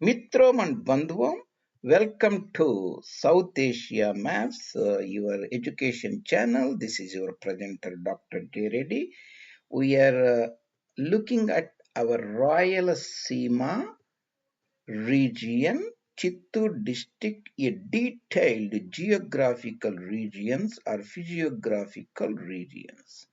Mitrom and Bandhuvam, welcome to South Asia Maps, your education channel. This is your presenter, Dr. J. Reddy. We are looking at our Rayalaseema region, Chittoor district, a detailed geographical regions or physiographical regions.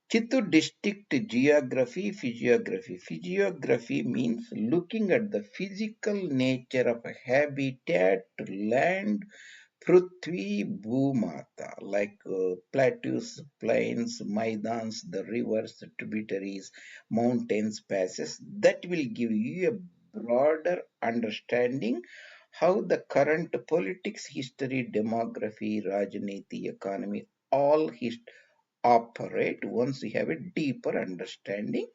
Chittoor district geography, physiography. Physiography means looking at the physical nature of a habitat, land, Prithvi, Bhumata, like plateaus, plains, maidans, the rivers, the tributaries, mountains, passes. That will give you a broader understanding how the current politics, history, demography, Rajniti, economy, all operate once you have a deeper understanding.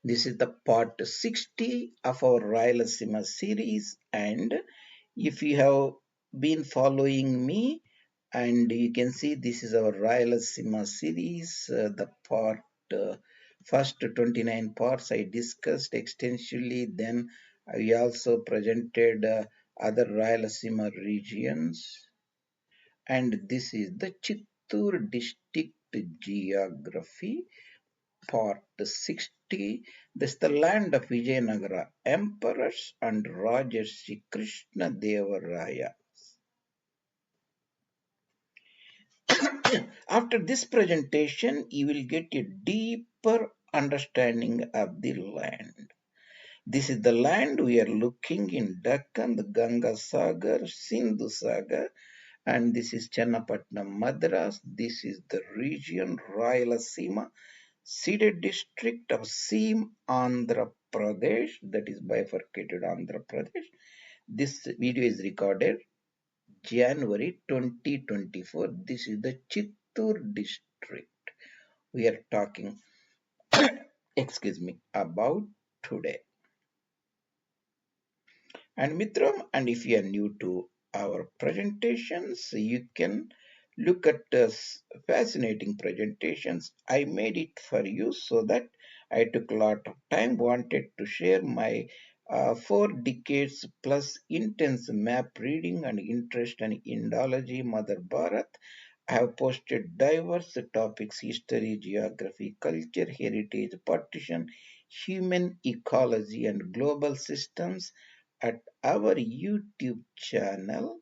This is the part 60 of our Rayalaseema series, and if you have been following me, and you can see this is our Rayalaseema series, the part first 29 parts I discussed extensively. Then I also presented other Rayalaseema regions, and this is the Chittoor district geography, part 60. This is the land of Vijayanagara emperors and Rajarshi Krishna Deva Raya. After this presentation, you will get a deeper understanding of the land. This is the land we are looking in Deccan, the Ganga Sagar, Sindhu Sagar, and this is Channapatnam, Madras. This is the region Rayalaseema, seated district of Seam, Andhra Pradesh, that is bifurcated Andhra Pradesh. This video is recorded January 2024. This is the Chittoor district we are talking, excuse me, about today. And Mitram, and if you are new to our presentations, you can look at fascinating presentations. I made it for you so that I took a lot of time, wanted to share my 4 decades plus intense map reading and interest in Indology, Mother Bharat. I have posted diverse topics: history, geography, culture, heritage, partition, human ecology, and global systems at our YouTube channel,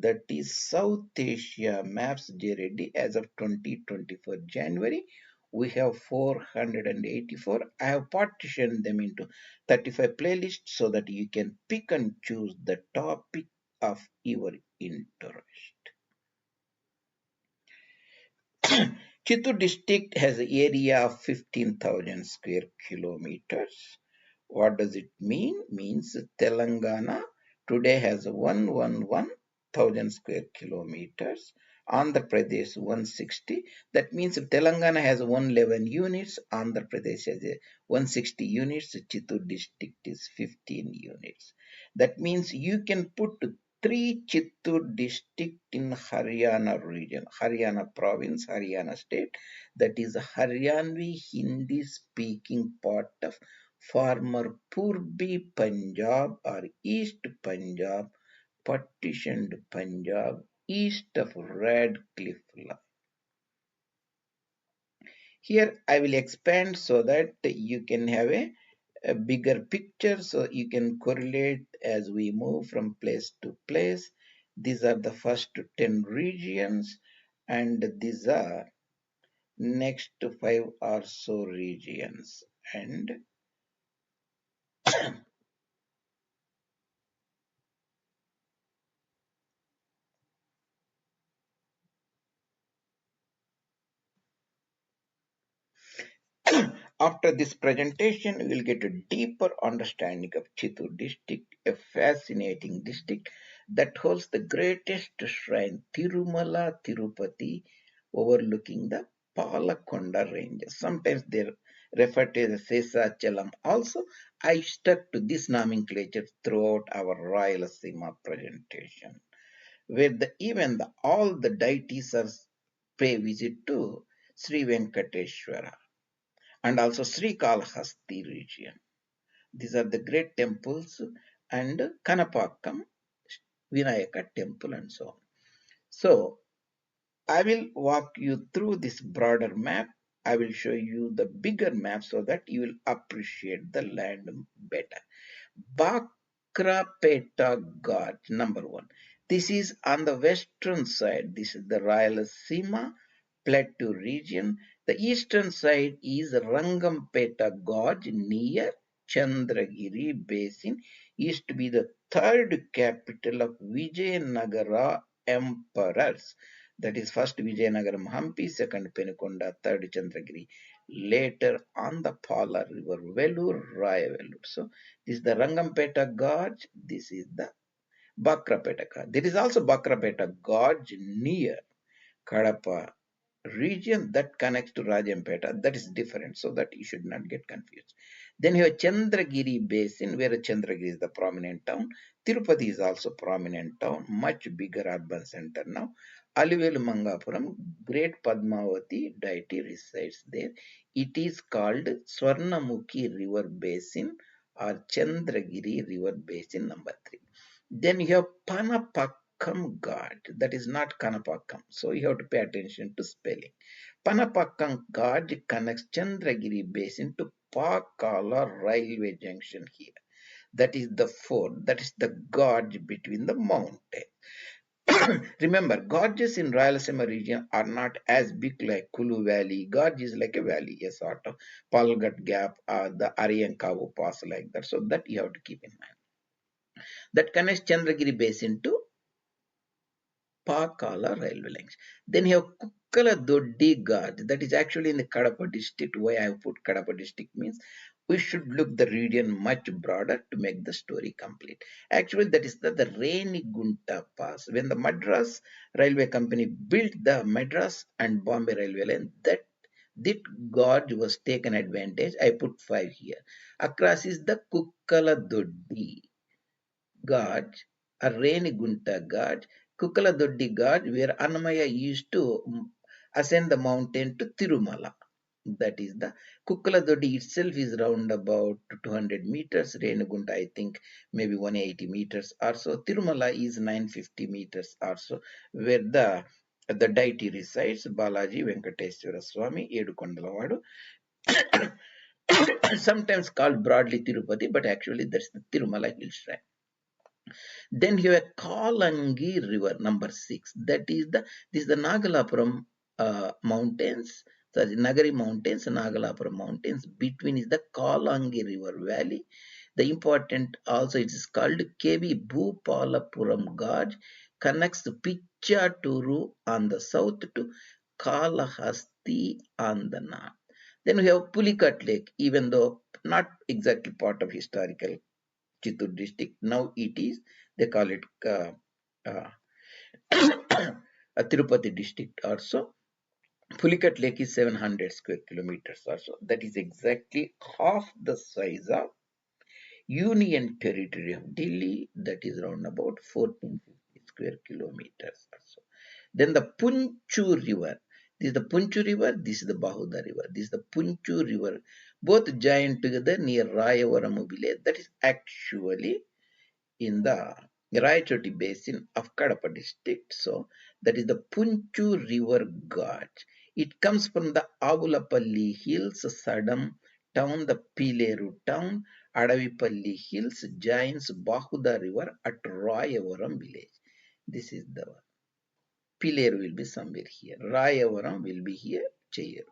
that is South Asia Maps JRD. As of 2024 January, we have 484. I have partitioned them into 35 playlists so that you can pick and choose the topic of your interest. Chittoor district has an area of 15,000 square kilometers. What does it mean? Means Telangana today has 111,000 square kilometers. Andhra Pradesh 160. That means if Telangana has 111 units, Andhra Pradesh has 160 units, Chittoor district is 15 units. That means you can put 3 Chittoor district in Haryana region, Haryana province, Haryana state. That is Haryanvi Hindi speaking part of former Purbi Punjab or East Punjab, partitioned Punjab, east of Radcliffe Line. Here I will expand so that you can have a bigger picture, so you can correlate as we move from place to place. These are the first 10 regions, and these are next 5 or so regions. And after this presentation, we will get a deeper understanding of Chittoor district, a fascinating district that holds the greatest shrine, Tirumala Tirupati, overlooking the Palakonda ranges. Sometimes they refer to as Sesachalam. Also, I stuck to this nomenclature throughout our Rayalaseema presentation, where all the deities are pay visit to Sri Venkateshwara and also Srikalahasti region. These are the great temples, and Kanapakam, Vinayaka temple, and so on. So I will walk you through this broader map. I will show you the bigger map so that you will appreciate the land better. Bakrapeta Ghat, number one. This is on the western side. This is the Rayalaseema Plateau region. The eastern side is Rangampeta Gorge near Chandragiri Basin. Used to be the third capital of Vijayanagara emperors. That is first Vijayanagaram Hampi, second Penukonda, third Chandragiri. Later on the Pala River, Vellore, Raya Vellore. So this is the Rangampeta Gorge. This is the Bakrapeta Gorge. There is also Bakrapeta Gorge near Kadapa region that connects to Rajampeta. That is different, so that you should not get confused. Then you have Chandragiri Basin, where Chandragiri is the prominent town. Tirupati is also prominent town, much bigger urban center now. Alivelu Mangapuram, great Padmavati deity resides there. It is called Swarnamukhi River Basin or Chandragiri River Basin number 3. Then you have Panapakkam Ghat. That is not Kanapakkam. So you have to pay attention to spelling. Panapakkam Ghat connects Chandragiri Basin to Pakala Railway Junction here. That is the fort. That is the gorge between the mountains. Remember, gorges in Rayalaseema region are not as big like Kulu Valley. Gorge is like a valley, a sort of Palgat Gap or the Ariyankavu Pass like that. So that you have to keep in mind. That connects Chandragiri Basin to Pakala railway lines. Then you have Kukkala Doddi Ghat. That is actually in the Kadapa district. Why I have put Kadapa district means we should look the region much broader to make the story complete. Actually, that is the Renigunta Pass. When the Madras Railway Company built the Madras and Bombay Railway line, that gorge was taken advantage. I put 5 here. Across is the Kukkala Doddi Gorge, a Renigunta Gorge, Kukaladoddi Gorge, where Annamaya used to ascend the mountain to Tirumala. That is the Kukaladoddi itself is round about 200 meters. Renugunta, I think, maybe 180 meters or so. Tirumala is 950 meters or so, where the deity resides, Balaji Venkateswara Swami, Edukondalawadu. Sometimes called broadly Tirupati, but actually that's the Tirumala hill shrine. Then you have Kalangi River, number 6. This is the Nagalapuram mountains. Sorry, Nagari mountains, Nagalapuram mountains. Between is the Kalangi River Valley. The important also it is called KV Bhupalapuram Gorge. Connects Pichaturu on the south to Kalahasti on the north. Then we have Pulikat Lake, even though not exactly part of historical Chittoor district. Now it is, they call it uh, Tirupati district also. Pulikat Lake is 700 square kilometers or so. That is exactly half the size of Union Territory of Delhi. That is around about 1450 square kilometers or so. Then the Punchu River. This is the Punchu River. This is the Bahuda River. This is the Punchu River. Both join together near Rayavaram village. That is actually in the Raichoti basin of Kadapa district. So that is the Punchu River Gorge. It comes from the Avulapalli Hills, Sadam town, the Pileru town, Adavipalli Hills joins Bahuda River at Rayavaram village. This is the one. Pileru will be somewhere here. Rayavaram will be here. Cheyeru.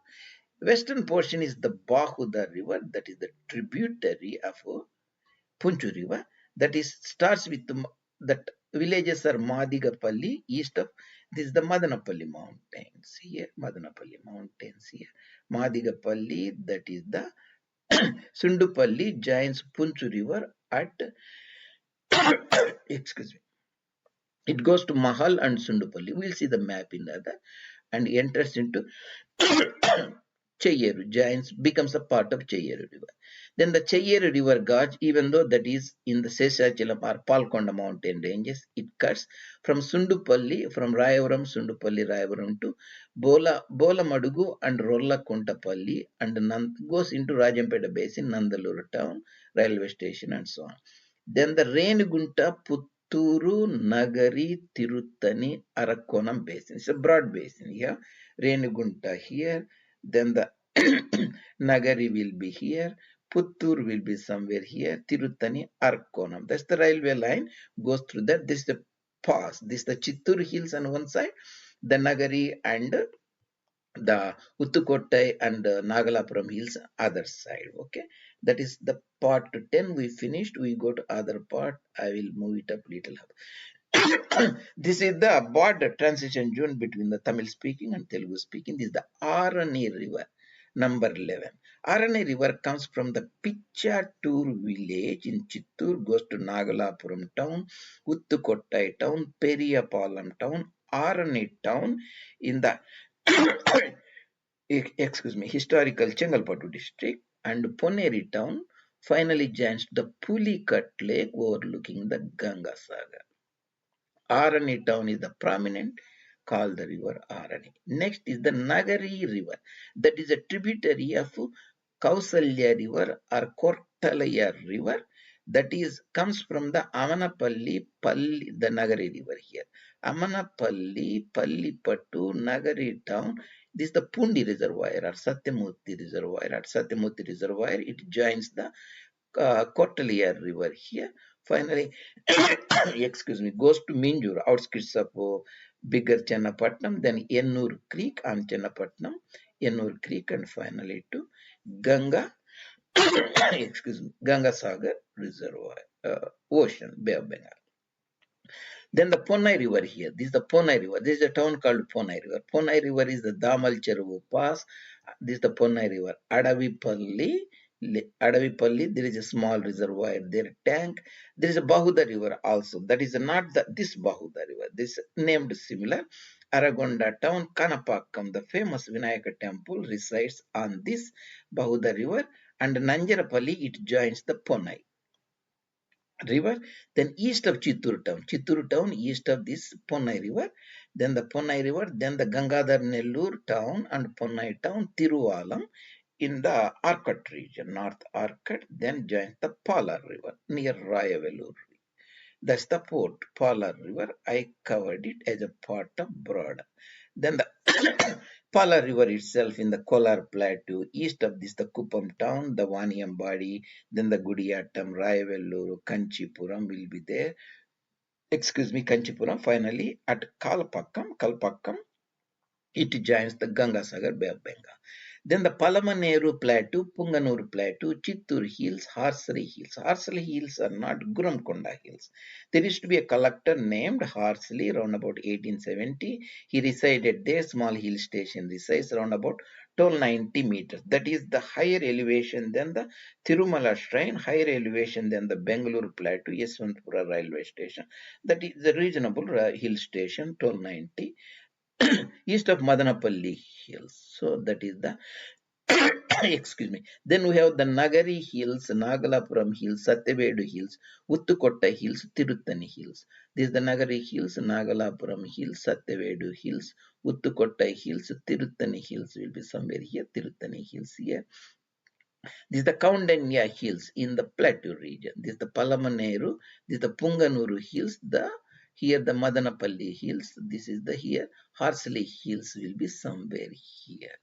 Western portion is the Bahuda River, that is the tributary of Punchu River. That is starts with that villages are Madigapalli, east of this is the Madanapalli mountains here. Madanapalli mountains here. Madigapalli, that is the Sundupalli joins Punchu River at excuse me. It goes to Mahal and Sundupalli. We'll see the map in the other and enters into Cheyeru, joins, becomes a part of Cheyeru River. Then the Cheyeru River Gorge, even though that is in the Sesachalam or Palkonda mountain ranges, it cuts from Sundupalli, from Rayavaram, Sundupalli, Rayavaram to Bolamadugu and Rolla Kontapalli and goes into Rajampeta Basin, Nandaluru town, railway station and so on. Then the Renugunta, Putturu, Nagari, Tiruttani, Arakkonam basin. It's a broad basin here. Renugunta here. Then the Nagari will be here. Puttur will be somewhere here. Tiruttani, Arakkonam. That's the railway line. Goes through that. This is the pass. This is the Chittur hills on one side. The Nagari and the Uthukottai and Nagalapuram hills other side. Okay, that is the part 10 we finished. We go to other part. I will move it up little. This is the border transition zone between the Tamil speaking and Telugu speaking. This is the Arani river, number 11. Arani river comes from the Pichatur village in Chittur, goes to Nagalapuram town, Uthukottai town, Periyapalam town, Arani town in the historical Chengalpattu district, and Ponneri town finally joins the Pulikat lake overlooking the Ganga Sagar. Arani town is the prominent, called the river Arani. Next is the Nagari river, that is a tributary of Kausalya river or Kortalaya river, that is comes from the Amanapalli, Palli, the Nagari river here. Amanapalli, Pallipattu, Nagari town. This is the Pundi reservoir or Satyamurti reservoir. At Satyamurti reservoir, it joins the Kottaliya river here. Finally, excuse me, goes to Minjur, outskirts of bigger Channapatnam, then Ennur Creek on Channapatnam, Ennur Creek, and finally to Ganga, excuse me, Ganga Sagar Reservoir, ocean, Bay of Bengal. Then the Ponnai River here. This is the Ponnai River. This is a town called Ponnai River. Ponnai River is the Damal Cheruvu Pass. This is the Ponnai River. Adavipalli, there is a small reservoir there, tank. There is a Bahuda River also. That is not this Bahuda River. This named similar. Aragonda town, Kanapakkam, the famous Vinayaka temple, resides on this Bahuda River. And Nanjarapalli, it joins the Ponnai river. Then east of Chittur town, east of this Ponnai river, then the Ponnai river, then the Gangadhar Nellur town and Ponnai town, Tiruvalam in the Arcot region, North Arcot, then joins the Palar river near Rayavelur. That's the port, Palar river. I covered it as a part of broad. Then the Pala River itself in the Kolar Plateau, east of this, the Kuppam town, the Vaniyambadi, then the Gudiyatam, Rayavelluru, Kanchipuram will be there. Excuse me, Kanchipuram. Finally, at Kalpakkam, it joins the Gangasagar Bay of Bengal. Then the Palamaneru Plateau, Punganur Plateau, Chittur Hills, Harsali Hills. Harsali Hills are not Guramkonda Hills. There used to be a collector named Harsali around about 1870. He resided there. Small hill station resides around about 1290 meters. That is the higher elevation than the Tirumala Shrine, higher elevation than the Bangalore Plateau, Yeswantpura railway station. That is the reasonable hill station, 1290. East of Madanapalli Hills. So that is the excuse me. Then we have the Nagari Hills, Nagalapuram Hills, Satyavedu Hills, Uttukotta Hills, Tiruttani Hills. This is the Nagari Hills, Nagalapuram Hills, Satyavedu Hills, Uttukotta Hills, Tiruttani Hills will be somewhere here, Tiruttani Hills here. This is the Kaundanya Hills in the Plateau region. This is the Palamaneru. This is the Punganuru Hills. Here the Madanapalli Hills. This is the here Harsali Hills will be somewhere here.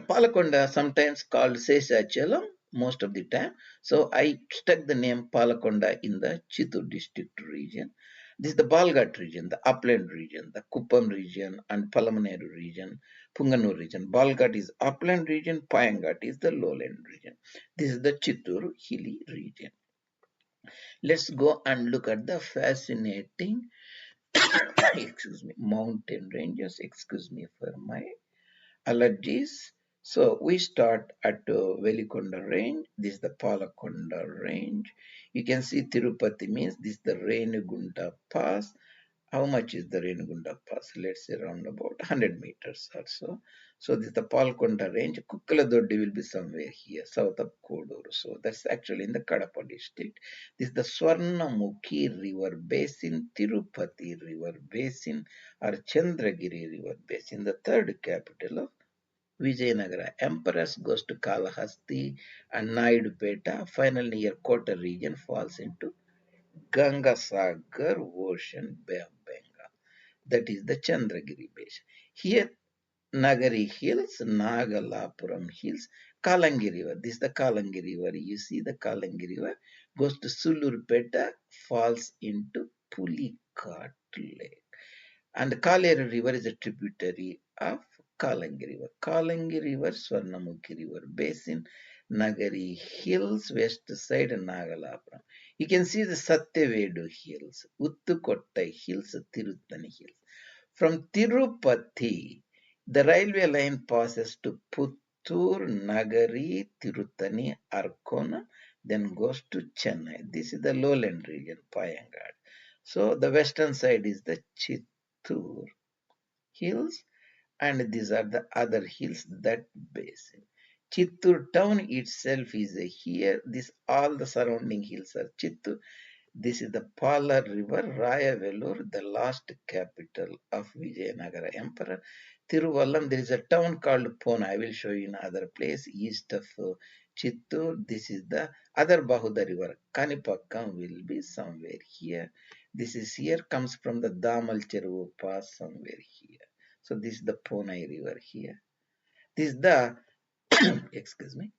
Palakonda, sometimes called Sesachalam, most of the time. So I stuck the name Palakonda in the Chittur district region. This is the Balghat region, the upland region, the Kuppam region, and Palamaneru region, Punganur region. Balghat is upland region, Payanghat is the lowland region. This is the Chittur hilly region. Let's go and look at the fascinating excuse me, mountain ranges. Excuse me for my allergies. So we start at Velikonda range. This is the Palakonda range. You can see Tirupati means this is the Renugunda pass. How much is the Renugunda pass? Let's say around about 100 meters or so. So this is the Palakonda range. Kukkaladoddi will be somewhere here, south of Koduru. So that's actually in the Kadapa district. This is the Swarnamukhi river basin, Tirupati river basin, or Chandragiri river basin, the third capital of Vijayanagara emperors goes to Kalahasti and Naidupeta. Finally, near Kota region falls into Gangasagar Ocean, Bay of Bengal. That is the Chandragiri Basin. Here, Nagari Hills, Nagalapuram Hills, Kalangi River. This is the Kalangi River. You see the Kalangi River goes to Sulurpeta, falls into Pulicat Lake. And the Kaleru River is a tributary of Kalangi River. Kalangi River, Swarnamukhi River Basin, Nagari Hills, west side, and Nagalapuram. You can see the Satyavedu Hills, Uttukottai Hills, Tirutani Hills. From Tirupati, the railway line passes to Puttur, Nagari, Tirutani, Arcona, then goes to Chennai. This is the lowland region, Payangad. So the western side is the Chittur hills, and these are the other hills that basin. Chittur town itself is a here. This all the surrounding hills are Chittur. This is the Pala River, Rayavellur, the last capital of Vijayanagara Emperor. Tiruvallam, there is a town called Pona. I will show you in another place east of Chittur. This is the other Bahuda River. Kanipakkam will be somewhere here. This is here, comes from the Damal Cheruvu Pass somewhere here. So this is the Ponai River here. This is the, excuse me,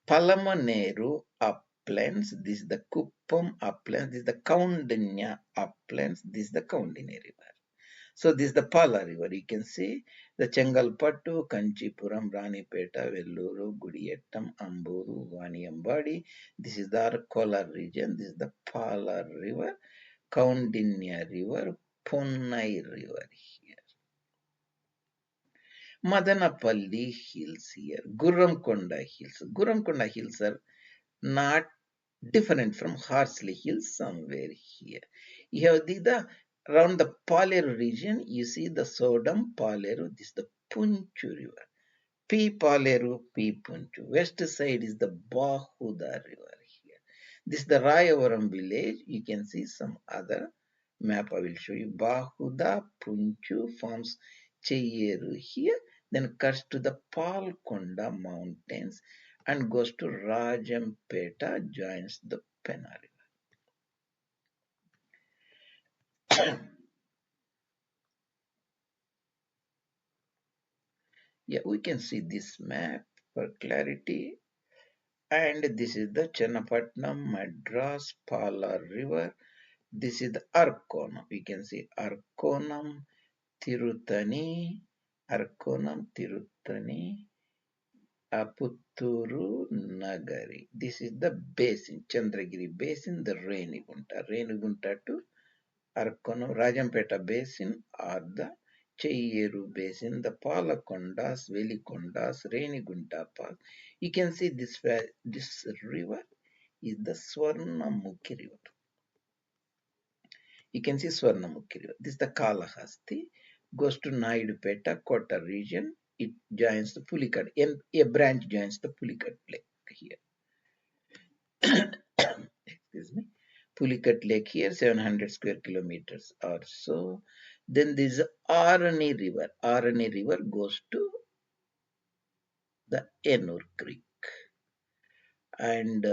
Palamaneru uplands. This is the Kuppam uplands. This is the Kaundinya uplands. This is the Kaundinya River. So this is the Pala River. You can see the Chengalpattu, Kanchipuram, Ranipeta, Velluru, Gudiyattam, Amburu, Vaniyambadi. This is the Arkola region. This is the Pala River, Kaundinya River, Ponnai River here. Madanapalli Hills here, Gurramkonda Hills. Gurramkonda Hills are not different from Horsley Hills somewhere here. You have around the Paleru region, you see the Sodam Paleru, this is the Punchu River. P Paleru, P Punchu. West side is the Bahuda River here. This is the Rayavaram village. You can see some other map I will show you. Bahuda, Punchu forms Cheyeru here, then cuts to the Palkonda mountains and goes to Rajampeta, joins the Penna River. Yeah, we can see this map for clarity. And this is the Channapatnam, Madras, Pala River. This is the Arkonam. We can see Arkonam, Tirutani, Arkonam, Tirutani, Putturu, Nagari. This is the basin, Chandragiri basin, the Renigunta. Renigunta to Arkonam, Rajampeta basin or the Cheyeru basin, the Palakondas, Velikondas, Renigunta Pass. You can see this river is the Swarnamukhi River. You can see Swarnamukhi River. This is the Kalahasti, goes to Naidupeta, Kota region. It joins the Pulikat. A branch joins the Pulikat Lake here. Excuse me. Pulikat Lake here, 700 square kilometers or so. Then this Arani River. Arani River goes to the Enur Creek. And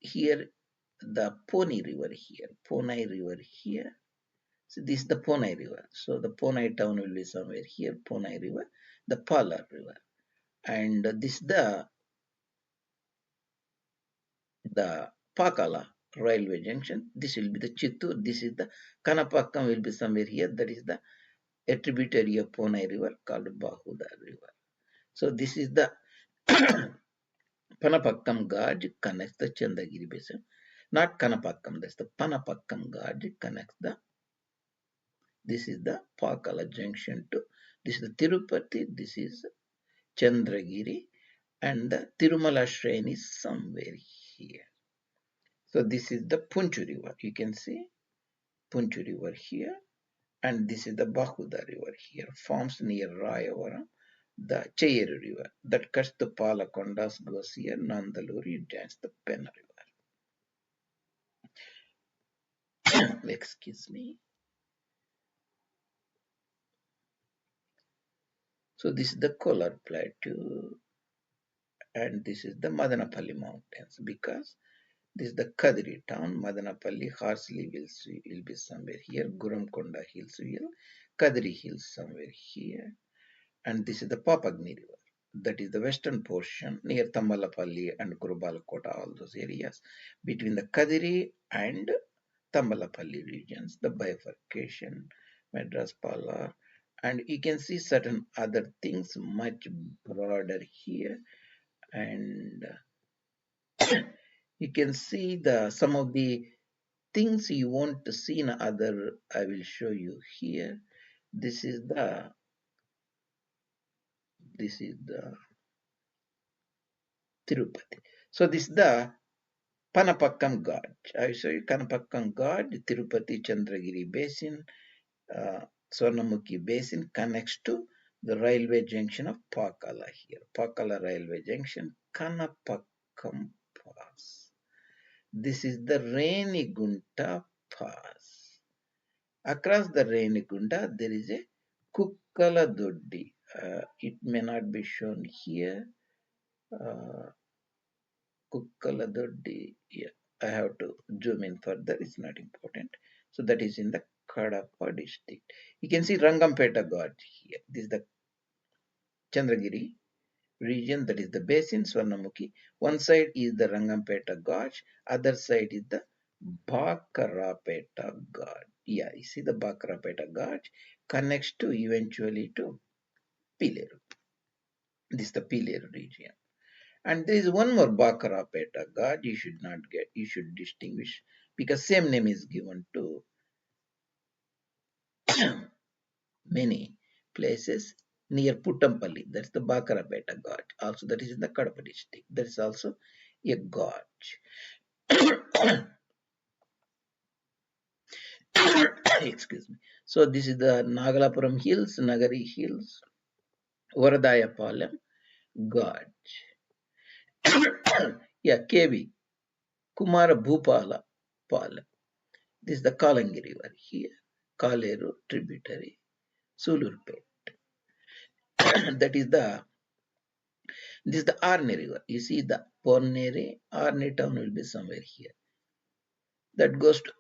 here the Poni River here. Ponai River here. So this is the Ponai River. So the Ponai town will be somewhere here, Ponai River, the Pala River. And this is the Pakala railway junction. This will be the Chittur. This is the Kanapakkam will be somewhere here. That is the a tributary of Ponai River called Bahuda River. So this is the Panapakkam Gauge connects the Chandagiri Basin. Not Kanapakkam, that's the Panapakkam Gauge connects the, this is the Pakala junction to, this is the Tirupati, this is Chandragiri, and the Tirumala shrine is somewhere here. So this is the Punchu River. You can see Punchu River here, and this is the Bahuda River here, forms near Rayavaram, the Cheyeru River that cuts the Palakondas, goes here, Nandaluri, joins the Penna River. Excuse me. So this is the Kolar Plateau, and this is the Madanapalli Mountains, because this is the Kadiri town. Madanapalli, Harsley will be somewhere here. Guramkonda Hills will, Kadiri Hills somewhere here. And this is the Papagni River. That is the western portion near Tambalapalli and Kurubalakota, all those areas. Between the Kadiri and Tambalapalli regions, the bifurcation, Madras Palar, and you can see certain other things much broader here. And you can see some of the things you want to see in other. I will show you here. This is the Tirupati. So this is the Panapakkam Gorge. I show you Panapakkam Gorge, Tirupati Chandragiri Basin, Swarnamukhi Basin connects to the railway junction of Pakala here. Pakala railway junction, Kanapakkam Pass. This is the Renigunta Pass. Across the Renigunta, there is a Kukkala Doddi. It may not be shown here. Kukkala Doddi. Yeah, I have to zoom in further. It's not important. So that is in the Kadapa district. You can see Rangampeta Gorge here. This is the Chandragiri region, that is the basin Swarnamukhi. One side is the Rangampeta Gorge, other side is the Bakarapeta Gorge. Yeah, you see the Bakarapeta Gorge connects to eventually to Pileru. This is the Pileru region. And there is one more Bakarapeta Gorge you should not get, you should distinguish, because same name is given to many places near Puttampalli. That's the Bakarapeta Gorge. Also, that is in the Kadapa district. There is also a gorge. Excuse me. So this is the Nagalapuram Hills, Nagari Hills, Varadayapalam Gorge. Yeah, KV, Kumara Bhupala Palam. This is the Kalangi River here, Kaleru tributary, Sulurpet. That is this is the Arni River. You see the Pornere, Arni town will be somewhere here. That goes to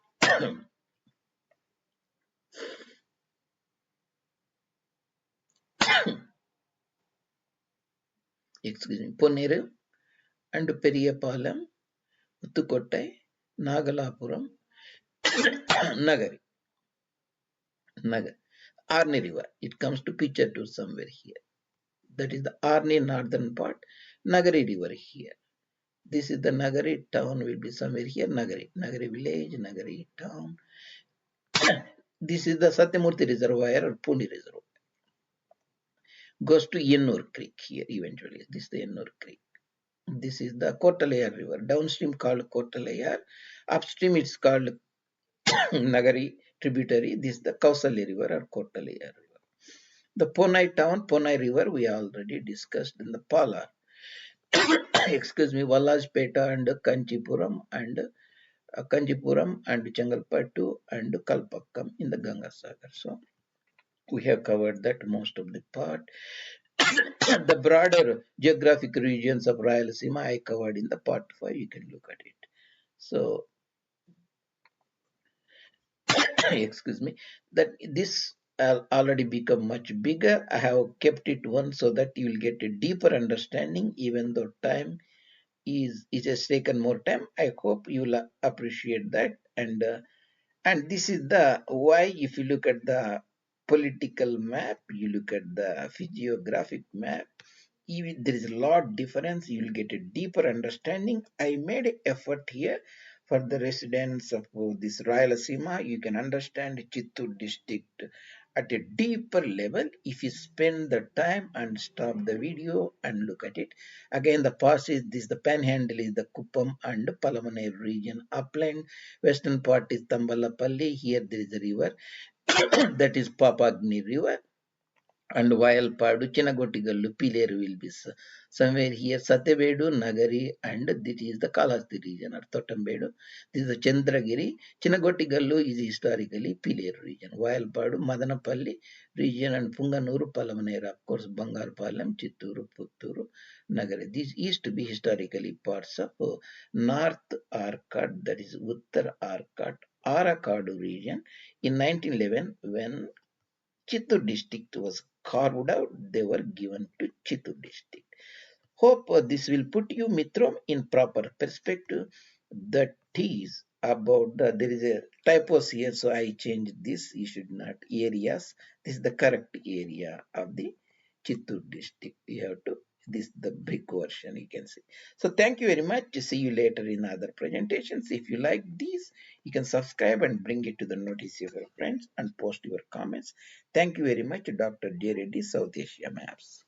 excuse me, Ponere and Periyapalam, Uthukottai, Nagalapuram, Nagari, Nagar, Arni River. It comes to Pichatu somewhere here. That is the Arni northern part, Nagari River here. This is the Nagari town will be somewhere here, Nagari village, Nagari town. This is the Satyamurti Reservoir or Puni Reservoir. Goes to Yennur Creek here eventually. This is the Yennur Creek. This is the Kottalayar River. Downstream called Kottalayar. Upstream it's called Nagari tributary. This is the Kausalya River or Kottalayar River. The Ponai town, Ponai River, we already discussed in the Pala. Excuse me, Vallajpeta and Kanchipuram and Changalpattu and Kalpakkam in the Gangasagar. So we have covered that most of the part. The broader geographic regions of Rayalaseema I covered in the part 5. You can look at it. So, excuse me, that this already become much bigger. I have kept it one so that you will get a deeper understanding, even though time is has taken more time. I hope you will appreciate that. And this is the why, if you look at the political map, you look at the physiographic map, even there is a lot difference, you will get a deeper understanding. I made an effort here for the residents of this Rayalaseema. You can understand Chittoor district at a deeper level if you spend the time and stop the video and look at it. Again, the pass is this, the panhandle is the Kuppam and Palamane region. Upland, western part is Tambalapalli. Here there is a river that is Papagni River. and Vayalpadu, Chinagotigallu, Pileru will be somewhere here. Satyabedu, Nagari, and this is the Kalahasti region or Thotambedu. This is the Chandragiri. Chinagotigallu is historically Pileru region. Vayalpadu, Madanapalli region, and Punganuru, Palamanera, of course, Bangarpalam, Chitturu, Putturu, Nagari. These used to be historically parts of North Arcot, that is Uttar Arcot, Arakadu region in 1911 when Chittoor district was carved out, they were given to Chittoor district. Hope this will put you, Mitrom, in proper perspective. That is about there is a typos here, so I changed this. You should not areas. This is the correct area of the Chittoor district. You have to this the brick version you can see. So thank you very much. See you later in other presentations. If you like these, you can subscribe and bring it to the notice of your friends and post your comments. Thank you very much, Dr. J. Reddy, South Asia Maps.